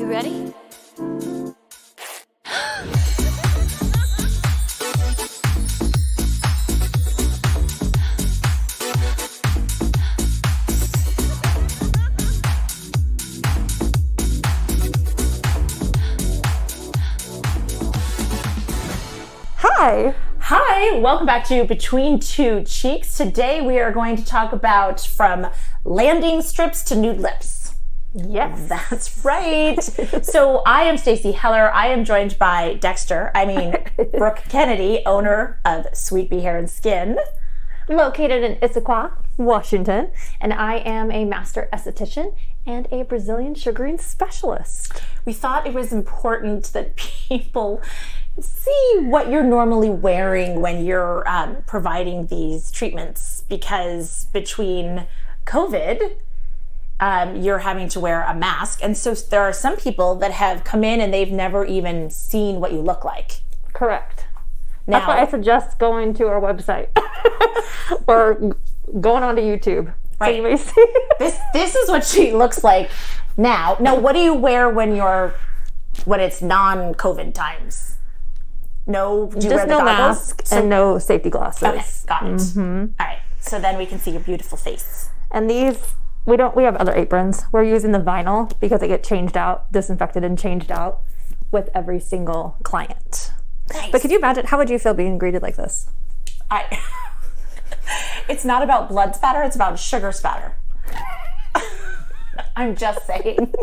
You ready? Hi, welcome back to Between Two Cheeks. Today we are going to talk about from landing strips to nude lips. Yes. That's right. So I am Stacy Heller. I am joined by Brooke Kennedy, owner of Sweet Bee Hair and Skin. Located in Issaquah, Washington, and I am a master esthetician and a Brazilian sugaring specialist. We thought it was important that people see what you're normally wearing when you're providing these treatments, because between COVID, you're having to wear a mask. And so there are some people that have come in and they've never even seen what you look like. Correct. Now, that's why I suggest going to our website or going onto YouTube. Right. So you may see. This is what she looks like now. Now, what do you wear when it's non-COVID times? Do you wear the no goggles? mask and no safety glasses. Okay, got it. Mm-hmm. All right, so then we can see your beautiful face. And these, we have other aprons. We're using the vinyl because they get changed out, disinfected and changed out with every single client. Nice. But could you imagine, how would you feel being greeted like this? It's not about blood spatter, it's about sugar spatter. I'm just saying.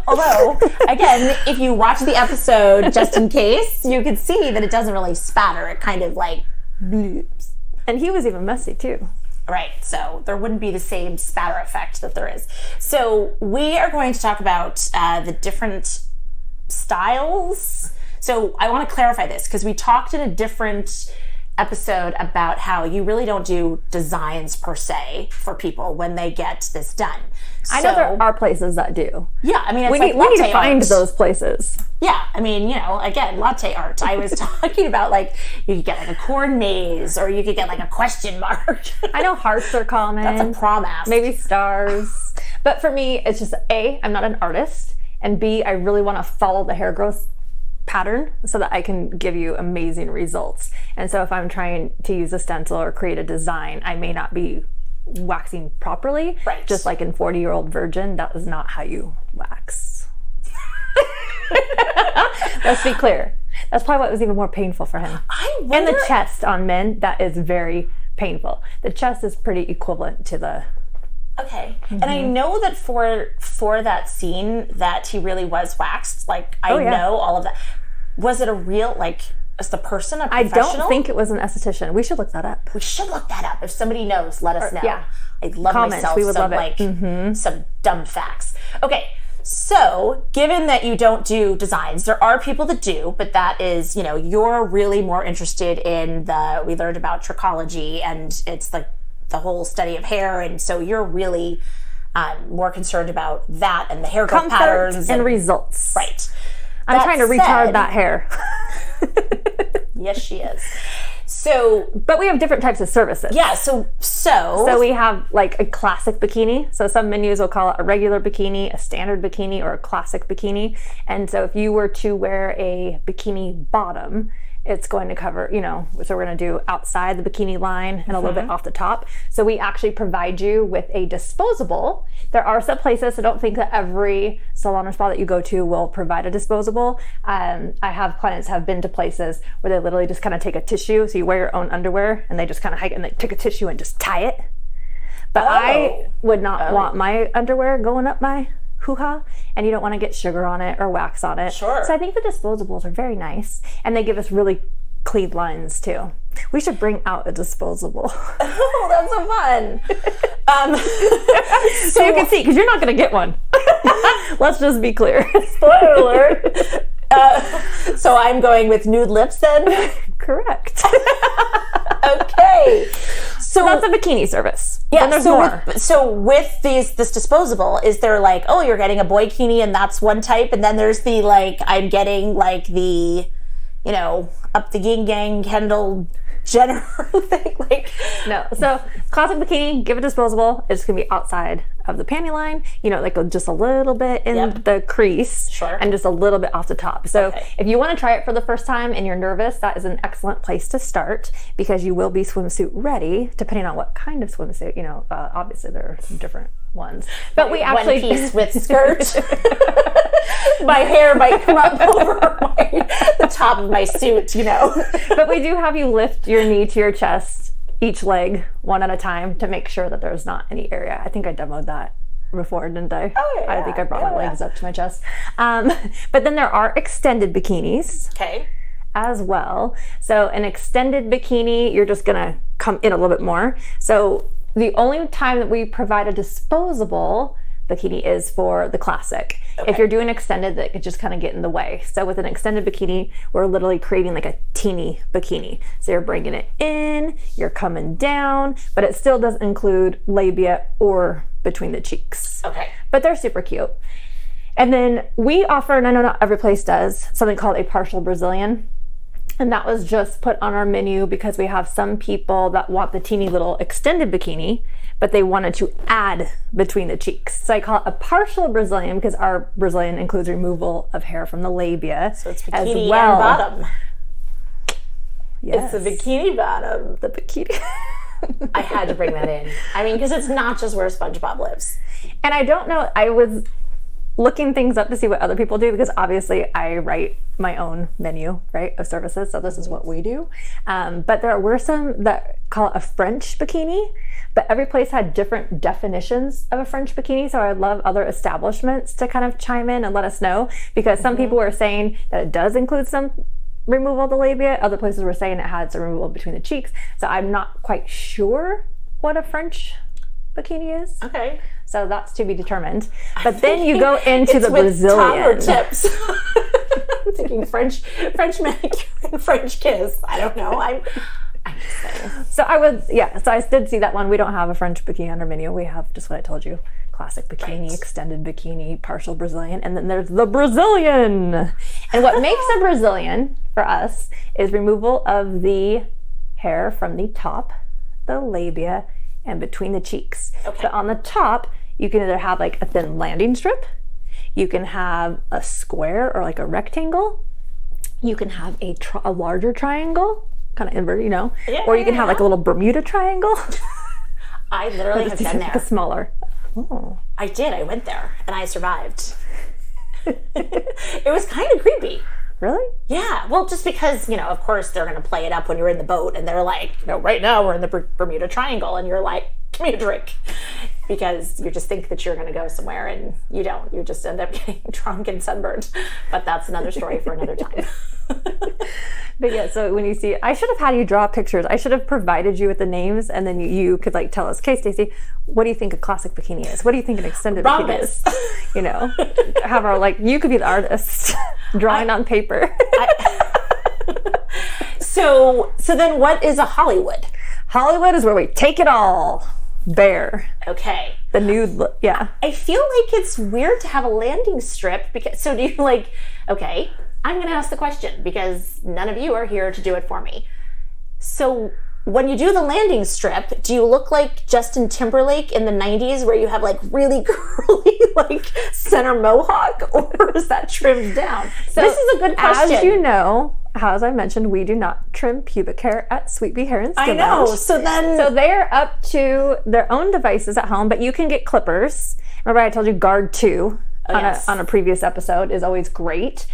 Although, again, if you watch the episode just in case, you can see that it doesn't really spatter. It kind of like bloops. And he was even messy too. Right, so there wouldn't be the same spatter effect that there is. So we are going to talk about the different styles. So I want to clarify this because we talked in a different episode about how you really don't do designs per se for people when they get this done. I know there are places that do. Yeah, I mean, it's we like need to latte find art. those places. Yeah, I mean, again, latte art. I was talking about like you could get like a corn maze or you could get like a question mark. I know hearts are common. That's a prom ask. Maybe stars. But for me, it's just A, I'm not an artist, and B, I really want to follow the hair growth pattern so that I can give you amazing results. And so if I'm trying to use a stencil or create a design, I may not be waxing properly. Right. Just like in 40-Year-Old Virgin, that is not how you wax. Let's be clear. That's probably what was even more painful for him. And the chest on men, that is very painful. The chest is pretty equivalent to the... Okay. Mm-hmm. And I know that for that scene that he really was waxed, like I know all of that. Was it a real, is the person a professional? I don't think it was an esthetician. We should look that up. We should look that up. If somebody knows, let us know. Yeah. I'd love Comments. myself We would some love it. Some dumb facts. Okay. So, given that you don't do designs, there are people that do, but that is, you're really more interested in we learned about trichology, and it's like the whole study of hair, and so you're really more concerned about that and the hair growth patterns and results. Right. I'm trying to retard that hair. Yes, she is. So, but we have different types of services. Yeah. So we have like a classic bikini. So some menus will call it a regular bikini, a standard bikini, or a classic bikini. And so if you were to wear a bikini bottom, it's going to cover, so we're going to do outside the bikini line and a little bit off the top. So we actually provide you with a disposable. There are some places, so don't think that every salon or spa that you go to will provide a disposable. I have clients have been to places where they literally just kind of take a tissue. So you wear your own underwear and they just kind of hike and they take a tissue and just tie it. But I would not want my underwear going up my hoo-ha, and you don't want to get sugar on it or wax on it. Sure. So I think the disposables are very nice, and they give us really clean lines too. We should bring out a disposable. Oh, that's so fun. So you can see, because you're not going to get one. Let's just be clear. Spoiler alert. So I'm going with nude lips then? Correct. Okay. So that's a bikini service. Yeah, then there's more. With this disposable, is there like, oh, you're getting a boykini and that's one type, and then there's the I'm getting the, up the yin yang Kendall Jenner thing? No. So classic bikini, give a disposable. It's gonna be outside of the panty line, like just a little bit in the crease, and just a little bit off the top. So if you want to try it for the first time and you're nervous, that is an excellent place to start, because you will be swimsuit ready, depending on what kind of swimsuit. Obviously there are different ones, but we actually one piece with skirt. My hair might come up over the top of my suit, But we do have you lift your knee to your chest, each leg one at a time, to make sure that there's not any area. I think I demoed that before, didn't I? Oh, yeah. I think I brought my legs up to my chest. But then there are extended bikinis. Okay. As well. So an extended bikini, you're just gonna come in a little bit more. So the only time that we provide a disposable bikini is for the classic. If you're doing extended, that could just kind of get in the way. So with an extended bikini, we're literally creating like a teeny bikini. So you're bringing it in, you're coming down, but it still doesn't include labia or between the cheeks. Okay. But they're super cute. And then we offer, and I know not every place does, something called a partial Brazilian. And that was just put on our menu because we have some people that want the teeny little extended bikini, but they wanted to add between the cheeks. So I call it a partial Brazilian because our Brazilian includes removal of hair from the labia. So it's bikini as well. and bottom. Yes. It's the bikini bottom. The bikini. I had to bring that in. I mean, because it's not just where SpongeBob lives. And I don't know, I was looking things up to see what other people do, because obviously I write my own menu, right, of services, so this is what we do. But there were some that call it a French bikini, but every place had different definitions of a French bikini, so I'd love other establishments to kind of chime in and let us know, because some people were saying that it does include some removal of the labia, other places were saying it had some removal between the cheeks, so I'm not quite sure what a French bikini is. Okay. So that's to be determined. But then you go into the Brazilian. Tips. I'm thinking French manicure and French kiss. I don't know. I'm just saying. So so I did see that one. We don't have a French bikini on our menu. We have just what I told you. Classic bikini, extended bikini, partial Brazilian, and then there's the Brazilian. And what makes a Brazilian for us is removal of the hair from the top, the labia, and between the cheeks. Okay. So on the top, you can either have like a thin landing strip, you can have a square or like a rectangle, you can have a larger triangle, kind of inverted, or you can have like a little Bermuda triangle. I literally have been there. A smaller. Oh. I did. I went there and I survived. It was kind of creepy. Really? Yeah. Well, just because, of course they're going to play it up when you're in the boat and they're like, right now we're in the Bermuda Triangle, and you're like, give me a drink. Because you just think that you're going to go somewhere and you don't. You just end up getting drunk and sunburned. But that's another story for another time. But yeah, so when you see, I should have had you draw pictures. I should have provided you with the names, and then you could like tell us, okay, Stacy, what do you think a classic bikini is? What do you think an extended bikini is? Have our you could be the artist drawing on paper. So then what is a Hollywood? Hollywood is where we take it all. Bare. Okay. The nude look, yeah. I feel like it's weird to have a landing strip because, so do you okay, I'm going to ask the question because none of you are here to do it for me. So when you do the landing strip, do you look like Justin Timberlake in the 90s where you have really curly center mohawk, or is that trimmed down? So this is a good question. As you know, as I mentioned, we do not trim pubic hair at Sweet Bee Hair and Skin Lounge. So they're up to their own devices at home, but you can get clippers. Remember I told you Guard 2 on a previous episode is always great.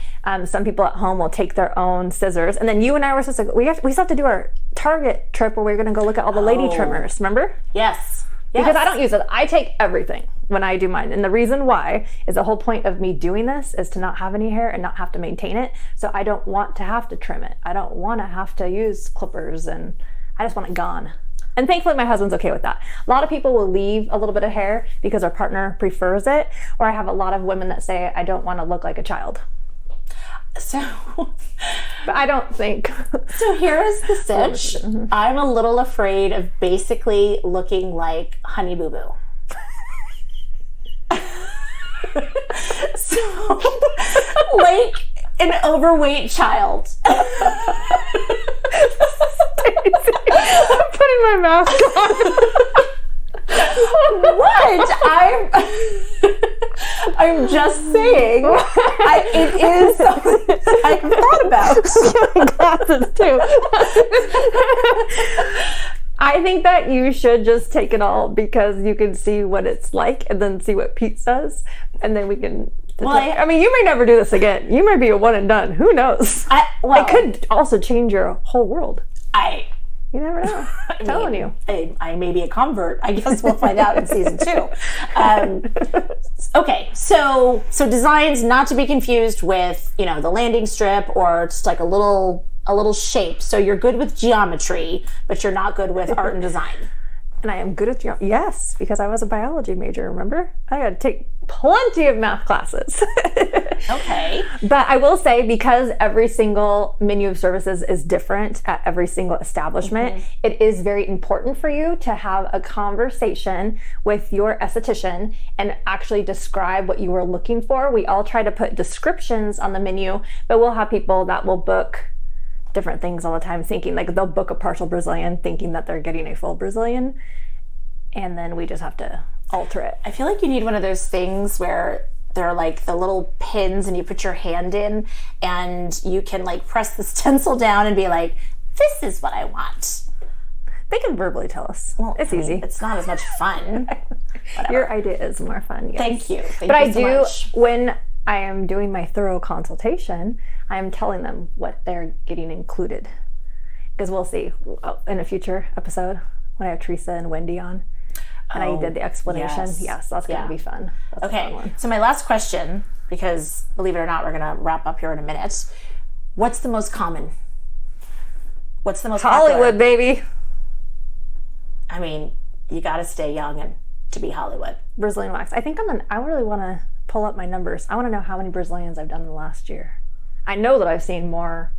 Some people at home will take their own scissors, and then you and I were supposed to. We still have to do our Target trip where we're going to go look at all the lady trimmers. Remember? Yes. Because I don't use it. I take everything when I do mine. And the reason why is the whole point of me doing this is to not have any hair and not have to maintain it. So I don't want to have to trim it. I don't want to have to use clippers, and I just want it gone. And thankfully my husband's okay with that. A lot of people will leave a little bit of hair because their partner prefers it. Or I have a lot of women that say, I don't want to look like a child. So, but I don't think. So here is the sitch. Mm-hmm. I'm a little afraid of basically looking like Honey Boo Boo. So, like an overweight child. I'm putting my mask on. What? I'm just saying. It is something I've thought about. Glasses too. I think that you should just take it all because you can see what it's like and then see what Pete says. And then we can... I mean, you may never do this again. You may be a one and done. Who knows? It could also change your whole world. You never know. I'm telling you. I may be a convert. I guess we'll find out in season 2. Okay, so designs not to be confused with, the landing strip or just like a little shape. So you're good with geometry, but you're not good with art and design. And I am good at geometry. Yes, because I was a biology major, remember? I had to take plenty of math classes. Okay. But I will say, because every single menu of services is different at every single establishment, it is very important for you to have a conversation with your esthetician and actually describe what you are looking for. We all try to put descriptions on the menu, but we'll have people that will book different things all the time, thinking like they'll book a partial Brazilian thinking that they're getting a full Brazilian, and then we just have to alter it. I feel like you need one of those things where there are like the little pins and you put your hand in and you can like press the stencil down and be like, this is what I want. They can verbally tell us. Well, it's easy. It's not as much fun. Your idea is more fun, yes. Thank you. But I do, when I am doing my thorough consultation, I am telling them what they're getting included. Because we'll see in a future episode when I have Teresa and Wendy on. And I did the explanation. Yes, that's going to be fun. That's okay, a fun one. So my last question, because believe it or not, we're going to wrap up here in a minute. What's the most common? What's the most Hollywood, popular? baby. I mean, you got to stay young and to be Hollywood. Brazilian wax. I think I really want to pull up my numbers. I want to know how many Brazilians I've done in the last year. I know that I've seen more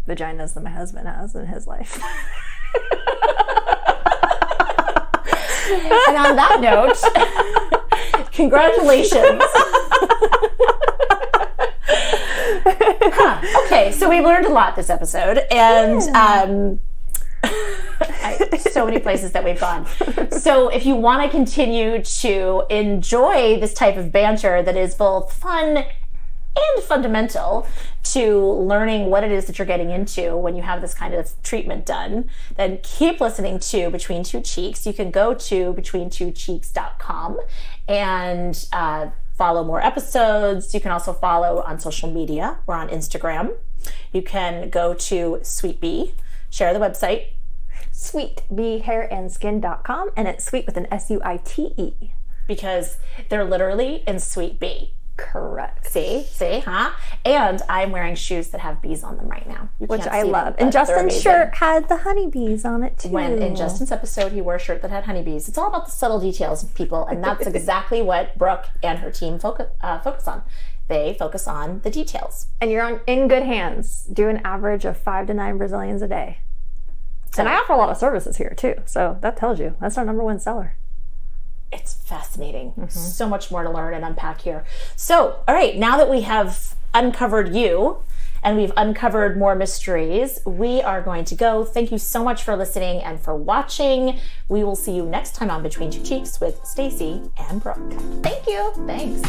vaginas than my husband has in his life. And on that note, congratulations. Okay, so we learned a lot this episode, and so many places that we've gone. So if you want to continue to enjoy this type of banter that is both fun and fundamental to learning what it is that you're getting into when you have this kind of treatment done, then keep listening to Between Two Cheeks. You can go to betweentwocheeks.com and follow more episodes. You can also follow on social media. We're on Instagram. You can go to Sweet Bee, share the website. SweetBeeHairAndSkin.com, and it's sweet with an SUITE. Because they're literally in Sweet Bee. Correct. See, huh? And I'm wearing shoes that have bees on them right now. Which I love. And Justin's shirt had the honeybees on it too. When in Justin's episode, he wore a shirt that had honeybees. It's all about the subtle details of people, and that's exactly what Brooke and her team focus on. They focus on the details. And you're in good hands. Do an average of 5 to 9 Brazilians a day. So, and I offer a lot of services here too, so that tells you. That's our #1 seller. It's fascinating. So much more to learn and unpack here. So, all right, now that we have uncovered you and we've uncovered more mysteries, we are going to go. Thank you so much for listening and for watching. We will see you next time on Between Two Cheeks with Stacy and Brooke. Thank you. Thanks.